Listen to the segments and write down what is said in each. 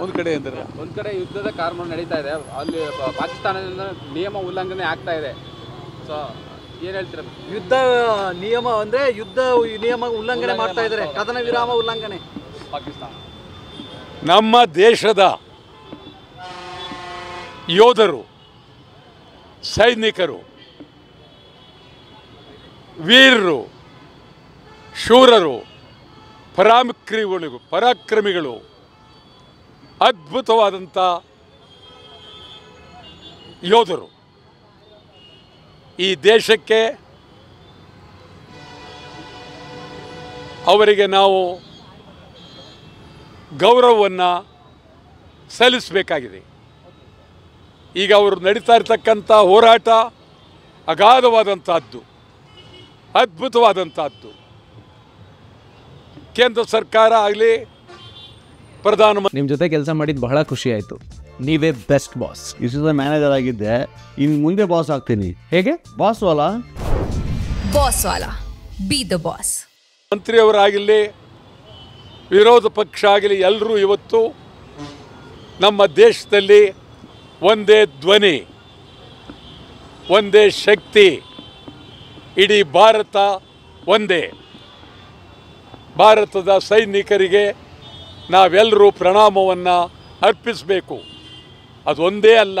ಒಂದು ಕಡೆ ಅಂದರೆ ಒಂದು ಕಡೆ ಯುದ್ಧದ ಕಾರ್ಯಕ್ರಮ ನಡೀತಾ ಇದೆ, ಅಲ್ಲಿ ಪಾಕಿಸ್ತಾನದಿಂದ ನಿಯಮ ಉಲ್ಲಂಘನೆ ಆಗ್ತಾ ಇದೆ. ಸೊ ಏನು ಹೇಳ್ತೀರಾ? ಯುದ್ಧ ನಿಯಮ ಅಂದರೆ ಯುದ್ಧ ನಿಯಮ ಉಲ್ಲಂಘನೆ ಮಾಡ್ತಾ ಇದ್ದಾರೆ, ಕದನ ವಿರಾಮ ಉಲ್ಲಂಘನೆ. ಪಾಕಿಸ್ತಾನ ನಮ್ಮ ದೇಶದ ಯೋಧರು, ಸೈನಿಕರು, ವೀರರು, ಶೂರರು, ಪರಾಕ್ರಮಿಗಳು, ಅದ್ಭುತವಾದಂಥ ಯೋಧರು. ಈ ದೇಶಕ್ಕೆ ಅವರಿಗೆ ನಾವು ಗೌರವವನ್ನು ಸಲ್ಲಿಸಬೇಕಾಗಿದೆ. ಈಗ ಅವರು ನಡೀತಾ ಇರತಕ್ಕಂಥ ಹೋರಾಟ ಅಗಾಧವಾದಂಥದ್ದು, ಅದ್ಭುತವಾದಂಥದ್ದು. ಕೇಂದ್ರ ಸರ್ಕಾರ ಆಗಲಿ, ಪ್ರಧಾನಮಂತ್ರಿ ನಿಮ್ಮ ಜೊತೆ ಕೆಲಸ ಮಾಡಿದ್ದು ಬಹಳ ಖುಷಿ ಆಯಿತು. ನೀವೇ ಬೆಸ್ಟ್ ಬಾಸ್. ಇಷ್ಟದ ಮ್ಯಾನೇಜರ್ ಆಗಿದ್ದೆ, ಇನ್ನು ಮುಂದೆ ಬಾಸ್ ಆಗ್ತೀನಿ. ಹೇಗೆ? ಬಾಸ್ ವಾಲಾ ಬಿ ದ ಬಾಸ್. ಮಂತ್ರಿಯವರಾಗಲಿ, ವಿರೋಧ ಪಕ್ಷ ಆಗಲಿ, ಎಲ್ಲರೂ ಇವತ್ತು ನಮ್ಮ ದೇಶದಲ್ಲಿ ಒಂದೇ ಧ್ವನಿ, ಒಂದೇ ಶಕ್ತಿ. ಇಡೀ ಭಾರತ ಒಂದೇ. ಭಾರತದ ಸೈನಿಕರಿಗೆ ನಾವೆಲ್ಲರೂ ಪ್ರಣಾಮವನ್ನು ಅರ್ಪಿಸಬೇಕು. ಅದೊಂದೇ ಅಲ್ಲ,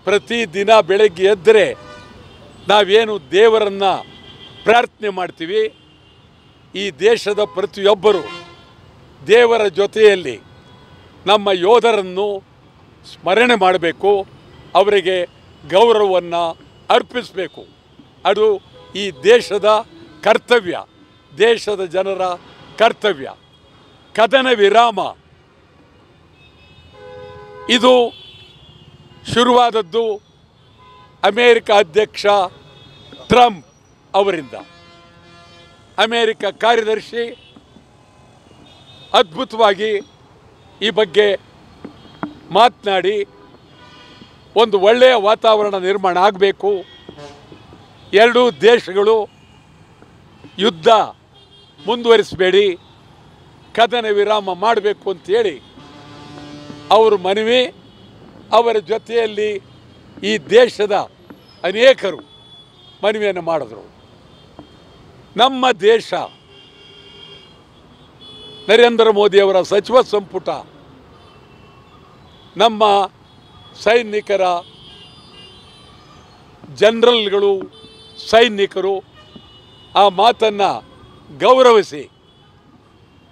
ಪ್ರತಿದಿನ ಬೆಳಗ್ಗೆ ಎದ್ದರೆ ನಾವೇನು ದೇವರನ್ನು ಪ್ರಾರ್ಥನೆ ಮಾಡ್ತೀವಿ, ಈ ದೇಶದ ಪ್ರತಿಯೊಬ್ಬರು ದೇವರ ಜೊತೆಯಲ್ಲಿ ನಮ್ಮ ಯೋಧರನ್ನು ಸ್ಮರಣೆ ಮಾಡಬೇಕು, ಅವರಿಗೆ ಗೌರವವನ್ನು ಅರ್ಪಿಸಬೇಕು. ಅದು ಈ ದೇಶದ ಕರ್ತವ್ಯ, ದೇಶದ ಜನರ ಕರ್ತವ್ಯ. ಕದನ ವಿರಾಮ ಇದು ಶುರುವಾದದ್ದು ಅಮೇರಿಕ ಅಧ್ಯಕ್ಷ ಟ್ರಂಪ್ ಅವರಿಂದ. ಅಮೇರಿಕ ಕಾರ್ಯದರ್ಶಿ ಅದ್ಭುತವಾಗಿ ಈ ಬಗ್ಗೆ ಮಾತನಾಡಿ ಒಂದು ಒಳ್ಳೆಯ ವಾತಾವರಣ ನಿರ್ಮಾಣ ಆಗಬೇಕು, ಎರಡೂ ದೇಶಗಳು ಯುದ್ಧ ಮುಂದುವರಿಸಬೇಡಿ, ಕದನ ವಿರಾಮ ಮಾಡಬೇಕು ಅಂತೇಳಿ ಅವರು ಮನವಿ, ಅವರ ಜೊತೆಯಲ್ಲಿ ಈ ದೇಶದ ಅನೇಕರು ಮನವಿಯನ್ನು ಮಾಡಿದ್ರು. ನಮ್ಮ ದೇಶ ನರೇಂದ್ರ ಮೋದಿಯವರ ಸಚಿವ ಸಂಪುಟ ನಮ್ಮ ಸೈನಿಕರ ಜನರಲ್ಗಳು, ಸೈನಿಕರು ಆ ಮಾತನ್ನು ಗೌರವಿಸಿ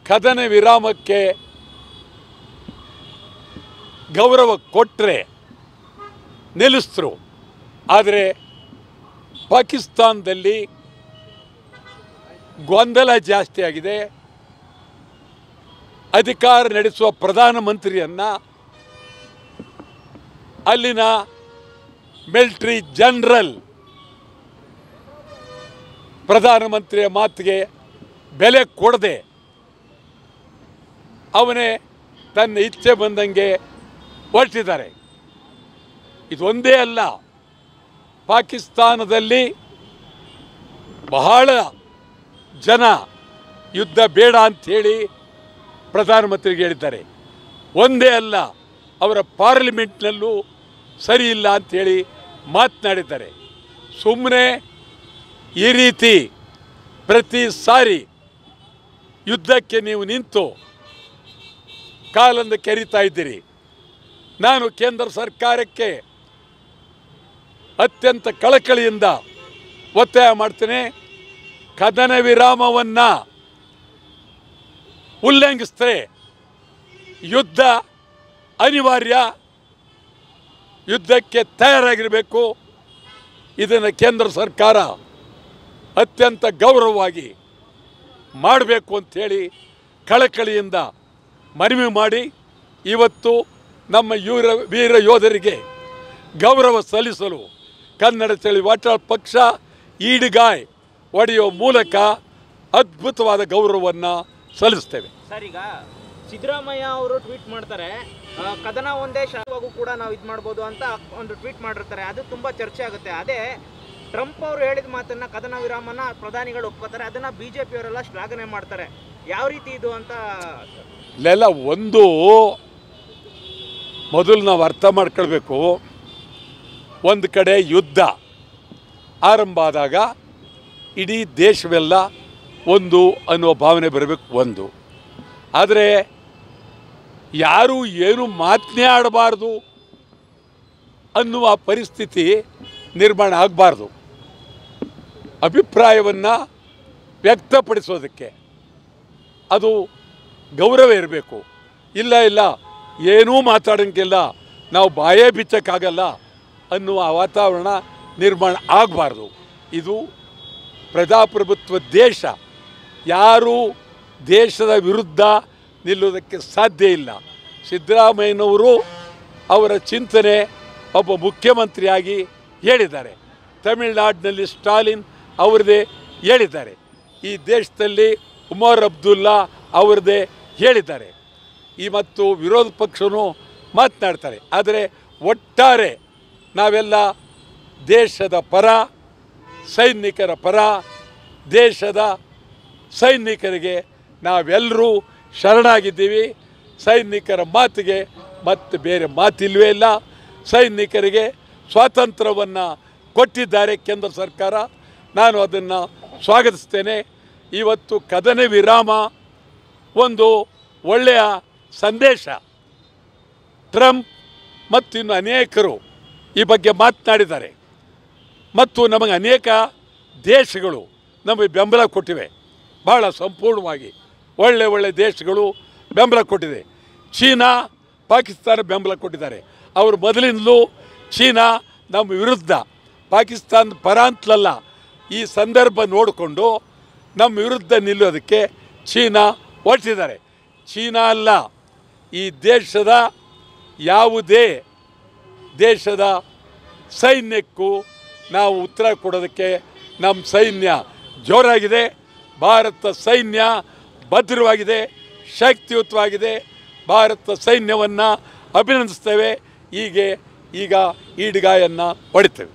ಕದನ ವಿರಾಮಕ್ಕೆ ಗೌರವ ಕೊಟ್ಟರೆ ನಿಲ್ಲಿಸಿದ್ರು. ಆದರೆ ಪಾಕಿಸ್ತಾನದಲ್ಲಿ ಗೊಂದಲ ಜಾಸ್ತಿ ಆಗಿದೆ. ಅಧಿಕಾರ ನಡೆಸುವ ಪ್ರಧಾನಮಂತ್ರಿಯನ್ನು ಅಲ್ಲಿನ ಮಿಲಿಟರಿ ಜನರಲ್ ಪ್ರಧಾನಮಂತ್ರಿಯ ಮಾತಿಗೆ ಬೆಲೆ ಕೊಡದೆ ಅವನೇ ತನ್ನ ಇಚ್ಛೆ ಬಂದಂಗೆ ಹೊರಟಿದ್ದಾರೆ. ಇದೊಂದೇ ಅಲ್ಲ, ಪಾಕಿಸ್ತಾನದಲ್ಲಿ ಬಹಳ ಜನ ಯುದ್ಧ ಬೇಡ ಅಂಥೇಳಿ ಪ್ರಧಾನಮಂತ್ರಿಗೆ ಹೇಳಿದ್ದಾರೆ. ಒಂದೇ ಅಲ್ಲ, ಅವರ ಪಾರ್ಲಿಮೆಂಟ್ನಲ್ಲೂ ಸರಿ ಇಲ್ಲ ಅಂಥೇಳಿ ಮಾತನಾಡಿದ್ದಾರೆ. ಸುಮ್ಮನೆ ಈ ರೀತಿ ಪ್ರತಿ ಸಾರಿ ಯುದ್ಧಕ್ಕೆ ನೀವು ನಿಂತು ಕಾಲನ್ನು ಕೆರಿತಾ ಇದ್ದೀರಿ. ನಾನು ಕೇಂದ್ರ ಸರ್ಕಾರಕ್ಕೆ ಅತ್ಯಂತ ಕಳಕಳಿಯಿಂದ ಒತ್ತಾಯ ಮಾಡ್ತೇನೆ, ಕದನ ವಿರಾಮವನ್ನು ಉಲ್ಲಂಘಿಸಿದ್ರೆ ಯುದ್ಧ ಅನಿವಾರ್ಯ, ಯುದ್ಧಕ್ಕೆ ತಯಾರಾಗಿರಬೇಕು. ಇದನ್ನು ಕೇಂದ್ರ ಸರ್ಕಾರ ಅತ್ಯಂತ ಗೌರವವಾಗಿ ಮಾಡಬೇಕು ಅಂಥೇಳಿ ಕಳಕಳಿಯಿಂದ ಮನವಿ ಮಾಡಿ ಇವತ್ತು ನಮ್ಮ ವೀರ ಯೋಧರಿಗೆ ಗೌರವ ಸಲ್ಲಿಸಲು ಕನ್ನಡ ಚಳವಳಿ ಪಕ್ಷ ಈಡಿಗಾಯ್ ಒಡೆಯುವ ಮೂಲಕ ಅದ್ಭುತವಾದ ಗೌರವವನ್ನು ಸಲ್ಲಿಸ್ತೇವೆ. ಸರ್, ಈಗ ಸಿದ್ದರಾಮಯ್ಯ ಅವರು ಟ್ವೀಟ್ ಮಾಡ್ತಾರೆ, ಕದನ ಒಂದೇ ಶಾಖವಾಗೂ ಕೂಡ ನಾವು ಇದು ಮಾಡ್ಬೋದು ಅಂತ ಒಂದು ಟ್ವೀಟ್ ಮಾಡಿರ್ತಾರೆ. ಅದು ತುಂಬ ಚರ್ಚೆ ಆಗುತ್ತೆ. ಅದೇ ಟ್ರಂಪ್ ಅವರು ಹೇಳಿದ ಮಾತನ್ನ, ಕದನ ವಿರಾಮನ ಪ್ರಧಾನಿಗಳು ಒಪ್ಕೋತಾರೆ, ಅದನ್ನು BJP ಅವರೆಲ್ಲ ಶ್ಲಾಘನೆ ಮಾಡ್ತಾರೆ. ಯಾವ ರೀತಿ ಇದು ಅಂತ? ಇಲ್ಲೆಲ್ಲ ಒಂದು ಮೊದಲು ನಾವು ಅರ್ಥ ಮಾಡ್ಕೊಳ್ಬೇಕು, ಒಂದು ಕಡೆ ಯುದ್ಧ ಆರಂಭ ಆದಾಗ ಇಡೀ ದೇಶವೆಲ್ಲ ಒಂದು ಅನ್ನುವ ಭಾವನೆ ಬರಬೇಕು ಒಂದು. ಆದರೆ ಯಾರೂ ಏನು ಮಾತನೇ ಆಡಬಾರ್ದು ಅನ್ನುವ ಪರಿಸ್ಥಿತಿ ನಿರ್ಮಾಣ ಆಗಬಾರ್ದು. ಅಭಿಪ್ರಾಯವನ್ನು ವ್ಯಕ್ತಪಡಿಸೋದಕ್ಕೆ ಅದು ಗೌರವ ಇರಬೇಕು. ಇಲ್ಲ ಏನೂ ಮಾತಾಡೋಂಗಿಲ್ಲ, ನಾವು ಬಾಯೇ ಬಿಚ್ಚಕ್ಕಾಗಲ್ಲ ಅನ್ನುವ ವಾತಾವರಣ ನಿರ್ಮಾಣ ಆಗಬಾರ್ದು. ಇದು ಪ್ರಜಾಪ್ರಭುತ್ವ ದೇಶ. ಯಾರೂ ದೇಶದ ವಿರುದ್ಧ ನಿಲ್ಲುವುದಕ್ಕೆ ಸಾಧ್ಯ ಇಲ್ಲ. ಸಿದ್ದರಾಮಯ್ಯನವರು ಅವರ ಚಿಂತನೆ ಒಬ್ಬ ಮುಖ್ಯಮಂತ್ರಿಯಾಗಿ ಹೇಳಿದ್ದಾರೆ. ತಮಿಳುನಾಡಿನಲ್ಲಿ ಸ್ಟಾಲಿನ್ ಅವರದೇ ಹೇಳಿದ್ದಾರೆ. ಈ ದೇಶದಲ್ಲಿ ಉಮರ್ ಅಬ್ದುಲ್ಲಾ ಅವರದೇ ಹೇಳಿದ್ದಾರೆ. ಮತ್ತು ವಿರೋಧ ಪಕ್ಷವೂ ಮಾತನಾಡ್ತಾರೆ. ಆದರೆ ಒಟ್ಟಾರೆ ನಾವೆಲ್ಲ ದೇಶದ ಪರ, ಸೈನಿಕರ ಪರ, ದೇಶದ ಸೈನಿಕರಿಗೆ ನಾವೆಲ್ಲರೂ ಶರಣಾಗಿದ್ದೀವಿ. ಸೈನಿಕರ ಮಾತಿಗೆ ಮತ್ತು ಬೇರೆ ಮಾತಿಲ್ವೇ ಇಲ್ಲ. ಸೈನಿಕರಿಗೆ ಸ್ವಾತಂತ್ರ್ಯವನ್ನು ಕೊಟ್ಟಿದ್ದಾರೆ ಕೇಂದ್ರ ಸರ್ಕಾರ. ನಾನು ಅದನ್ನು ಸ್ವಾಗತಿಸ್ತೇನೆ. ಇವತ್ತು ಕದನ ವಿರಾಮ ಒಂದು ಒಳ್ಳೆಯ ಸಂದೇಶ. ಟ್ರಂಪ್ ಮತ್ತು ಇನ್ನು ಅನೇಕರು ಈ ಬಗ್ಗೆ ಮಾತನಾಡಿದ್ದಾರೆ ಮತ್ತು ನಮಗೆ ಅನೇಕ ದೇಶಗಳು ನಮಗೆ ಬೆಂಬಲ ಕೊಟ್ಟಿವೆ. ಭಾಳ ಸಂಪೂರ್ಣವಾಗಿ ಒಳ್ಳೆ ದೇಶಗಳು ಬೆಂಬಲ ಕೊಟ್ಟಿದೆ. ಚೀನಾ, ಪಾಕಿಸ್ತಾನ ಬೆಂಬಲ ಕೊಟ್ಟಿದ್ದಾರೆ. ಅವರು ಮೊದಲಿಂದಲೂ ಚೀನಾ ನಮ್ಮ ವಿರುದ್ಧ, ಪಾಕಿಸ್ತಾನದ ಪರ ಅಂತಲಲ್ಲ, ಈ ಸಂದರ್ಭ ನೋಡಿಕೊಂಡು ನಮ್ಮ ವಿರುದ್ಧ ನಿಲ್ಲೋದಕ್ಕೆ ಚೀನಾ ಹೊರಟಿದ್ದಾರೆ. ಚೀನಾ ಅಲ್ಲ, ಈ ದೇಶದ ಯಾವುದೇ ದೇಶದ ಸೈನ್ಯಕ್ಕೂ ನಾವು ಉತ್ತರ ಕೊಡೋದಕ್ಕೆ ನಮ್ಮ ಸೈನ್ಯ ಜೋರಾಗಿದೆ. ಭಾರತ ಸೈನ್ಯ ಭದ್ರವಾಗಿದೆ, ಶಕ್ತಿಯುತವಾಗಿದೆ. ಭಾರತ ಸೈನ್ಯವನ್ನು ಅಭಿನಂದಿಸ್ತೇವೆ. ಈಗ ಈಡ್ಗಾಯನ್ನು ಹೊಡಿತೇವೆ.